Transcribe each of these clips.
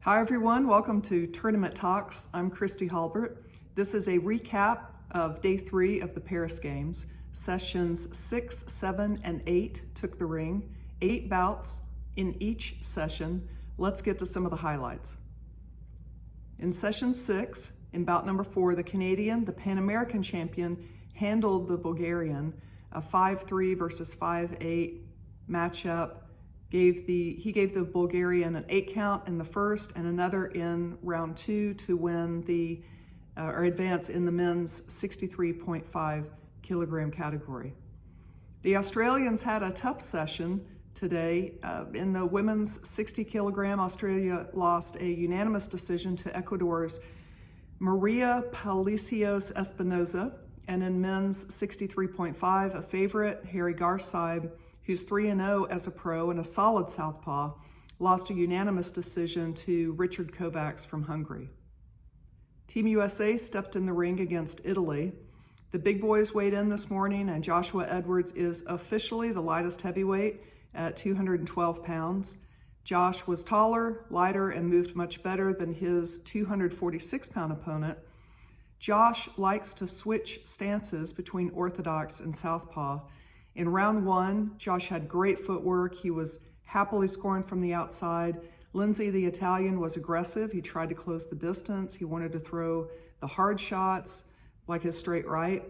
Hi everyone, welcome to Tournament Talks. I'm Christy Halbert. This is a recap of day 3 of the Paris Games. Sessions 6, 7, and 8 took the ring. 8 bouts in each session. Let's get to some of the highlights. In session 6, in bout number 4, the Canadian, the Pan American champion, handled the Bulgarian. A 5-3 versus 5-8 matchup. He gave the Bulgarian an 8 count in the first and another in round 2 to win or advance in the men's 63.5 kilogram category. The Australians had a tough session today. In the women's 60 kilogram, Australia lost a unanimous decision to Ecuador's Maria Palacios Espinosa, and in men's 63.5, a favorite, Harry Garside, who's 3-0 as a pro and a solid southpaw, lost a unanimous decision to Richard Kovacs from Hungary. Team USA stepped in the ring against Italy. The big boys weighed in this morning, and Joshua Edwards is officially the lightest heavyweight at 212 pounds. Josh was taller, lighter, and moved much better than his 246-pound opponent. Josh likes to switch stances between orthodox and southpaw. In round 1, Josh had great footwork. He was happily scoring from the outside. Lindsay, the Italian, was aggressive. He tried to close the distance. He wanted to throw the hard shots like his straight right.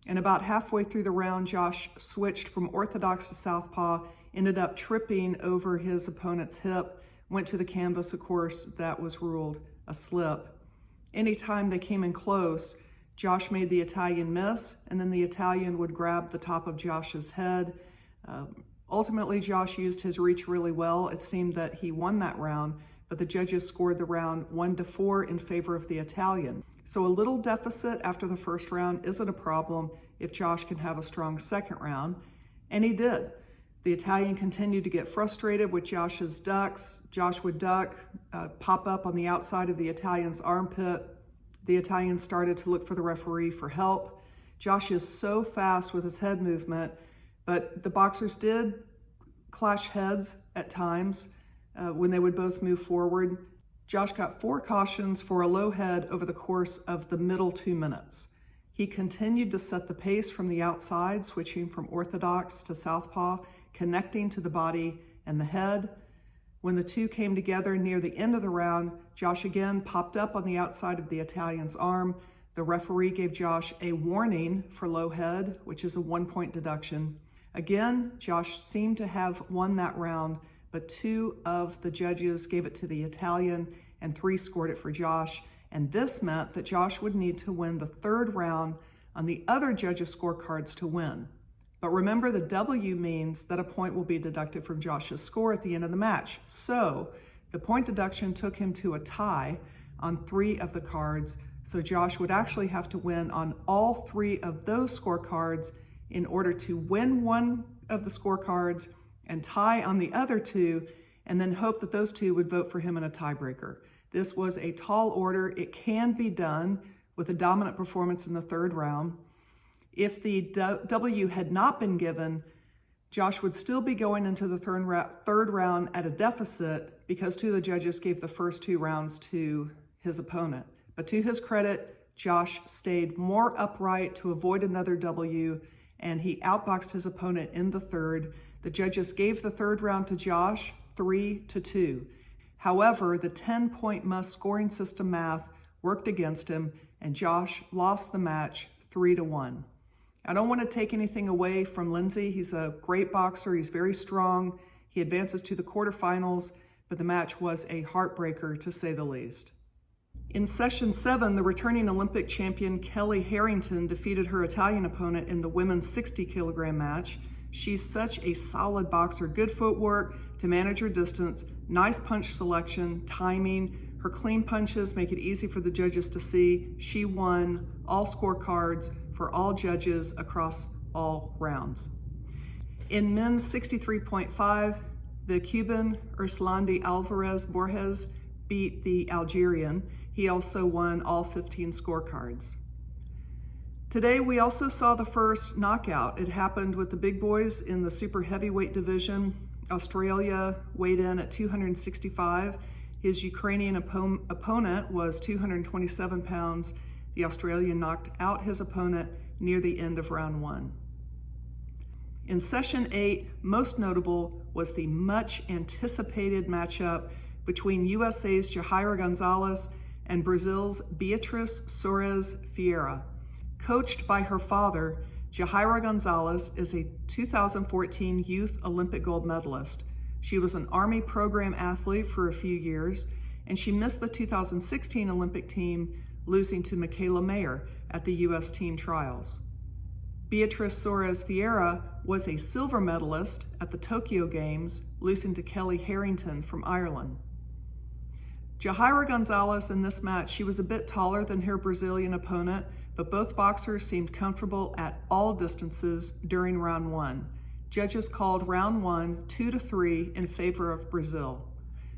And about halfway through the round, Josh switched from orthodox to southpaw, ended up tripping over his opponent's hip, went to the canvas. Of course, that was ruled a slip. Anytime they came in close, Josh made the Italian miss, and then the Italian would grab the top of Josh's head. Ultimately, Josh used his reach really well. It seemed that he won that round, but the judges scored the round 1-4 in favor of the Italian. So a little deficit after the first round isn't a problem if Josh can have a strong second round, and he did. The Italian continued to get frustrated with Josh's ducks. Josh would duck, pop up on the outside of the Italian's armpit. The Italian started to look for the referee for help. Josh is so fast with his head movement, but the boxers did clash heads at times when they would both move forward. Josh got 4 cautions for a low head over the course of the middle 2 minutes. He continued to set the pace from the outside, switching from orthodox to southpaw, connecting to the body and the head. When the two came together near the end of the round, Josh again popped up on the outside of the Italian's arm. The referee gave Josh a warning for low head, which is a 1-point deduction. Again, Josh seemed to have won that round, but 2 of the judges gave it to the Italian and 3 scored it for Josh. And this meant that Josh would need to win the 3rd round on the other judges' scorecards to win. But remember, the W means that a point will be deducted from Josh's score at the end of the match. So the point deduction took him to a tie on 3 of the cards. So Josh would actually have to win on all 3 of those scorecards in order to win 1 of the scorecards and tie on the other 2, and then hope that those 2 would vote for him in a tiebreaker. This was a tall order. It can be done with a dominant performance in the 3rd round. If the W had not been given, Josh would still be going into the 3rd round at a deficit because 2 of the judges gave the first 2 rounds to his opponent. But to his credit, Josh stayed more upright to avoid another W, and he outboxed his opponent in the 3rd. The judges gave the 3rd round to Josh 3-2. However, the 10-point must scoring system math worked against him, and Josh lost the match 3-1. I don't want to take anything away from Lindsay. He's a great boxer. He's very strong. He advances to the quarterfinals, but the match was a heartbreaker to say the least. In session 7, the returning Olympic champion Kelly Harrington defeated her Italian opponent in the women's 60 kilogram match. She's such a solid boxer, good footwork to manage her distance, nice punch selection, timing. Her clean punches make it easy for the judges to see. She won all scorecards for all judges across all rounds. In men's 63.5, the Cuban Urslandi Alvarez Borges beat the Algerian. He also won all 15 scorecards. Today, we also saw the first knockout. It happened with the big boys in the super heavyweight division. Australia weighed in at 265, His Ukrainian opponent was 227 pounds. The Australian knocked out his opponent near the end of round 1. In session 8, most notable was the much anticipated matchup between USA's Jahaira Gonzalez and Brazil's Beatriz Soares Vieira. Coached by her father, Jahaira Gonzalez is a 2014 Youth Olympic gold medalist. She was an Army program athlete for a few years, and she missed the 2016 Olympic team, losing to Michaela Mayer at the U.S. team trials. Beatriz Soares Vieira was a silver medalist at the Tokyo Games, losing to Kelly Harrington from Ireland. Jahaira Gonzalez in this match, she was a bit taller than her Brazilian opponent, but both boxers seemed comfortable at all distances during round 1. Judges called round 1 2-3 in favor of Brazil.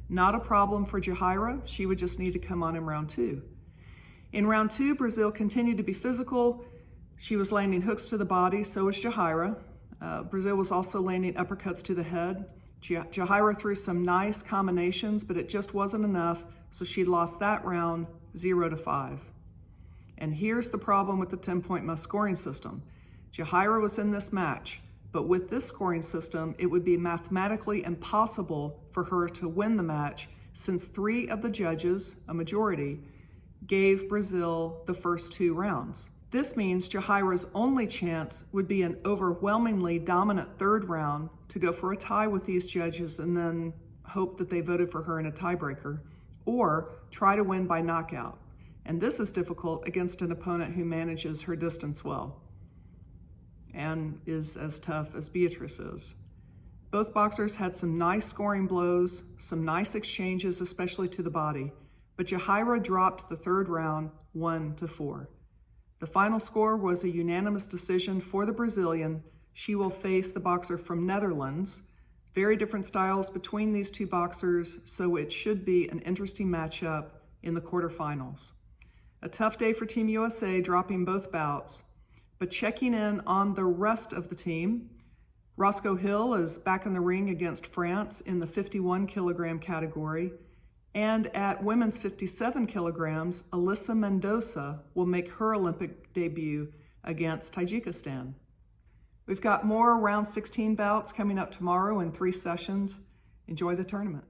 Not a problem for Jahaira, she would just need to come on in round 2. In round 2, Brazil continued to be physical. She was landing hooks to the body, so was Jahaira. Brazil was also landing uppercuts to the head. Jahaira threw some nice combinations, but it just wasn't enough, so she lost that round 0-5. And here's the problem with the 10-point must scoring system. Jahaira was in this match, but with this scoring system, it would be mathematically impossible for her to win the match since 3 of the judges, a majority, gave Brazil the first 2 rounds. This means Jahaira's only chance would be an overwhelmingly dominant 3rd round to go for a tie with these judges and then hope that they voted for her in a tiebreaker, or try to win by knockout. And this is difficult against an opponent who manages her distance well and is as tough as Beatriz is. Both boxers had some nice scoring blows, some nice exchanges, especially to the body, but Jahaira dropped the 3rd round 1-4. The final score was a unanimous decision for the Brazilian. She will face the boxer from Netherlands. Very different styles between these 2 boxers, so it should be an interesting matchup in the quarterfinals. A tough day for Team USA, dropping both bouts. But checking in on the rest of the team, Roscoe Hill is back in the ring against France in the 51 kilogram category. And at women's 57 kilograms, Alyssa Mendoza will make her Olympic debut against Tajikistan. We've got more round 16 bouts coming up tomorrow in 3 sessions. Enjoy the tournament.